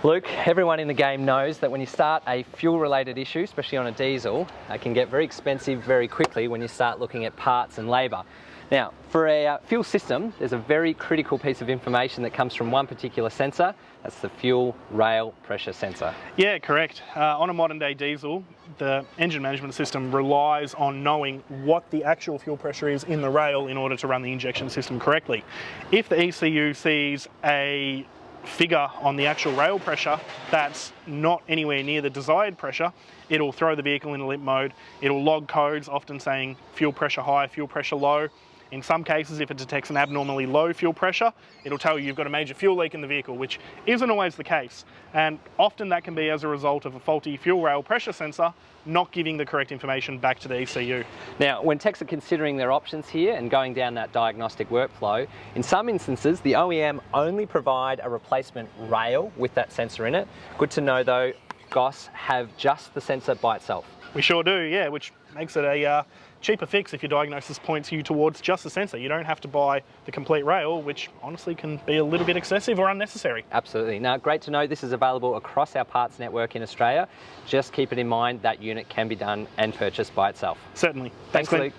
Luke, everyone in the game knows that when you start a fuel-related issue, especially on a diesel, it can get very expensive very quickly when you start looking at parts and labour. Now, for a fuel system, there's a very critical piece of information that comes from one particular sensor. That's the fuel rail pressure sensor. Yeah, correct. On a modern day diesel, the engine management system relies on knowing what the actual fuel pressure is in the rail in order to run the injection system correctly. If the ECU sees a figure on the actual rail pressure that's not anywhere near the desired pressure, it'll throw the vehicle into limp mode. It'll log codes, often saying fuel pressure high, fuel pressure low. In some cases, if it detects an abnormally low fuel pressure, it'll tell you you've got a major fuel leak in the vehicle, which isn't always the case. And often that can be as a result of a faulty fuel rail pressure sensor not giving the correct information back to the ECU. Now, when techs are considering their options here and going down that diagnostic workflow, in some instances, the OEM only provide a replacement rail with that sensor in it. Good to know though, Goss have just the sensor by itself. We sure do, yeah, which makes it a cheaper fix if your diagnosis points you towards just the sensor. You don't have to buy the complete rail, which honestly can be a little bit excessive or unnecessary. Absolutely. Now, great to know this is available across our parts network in Australia. Just keep it in mind that unit can be done and purchased by itself. Certainly. Thanks, Luke.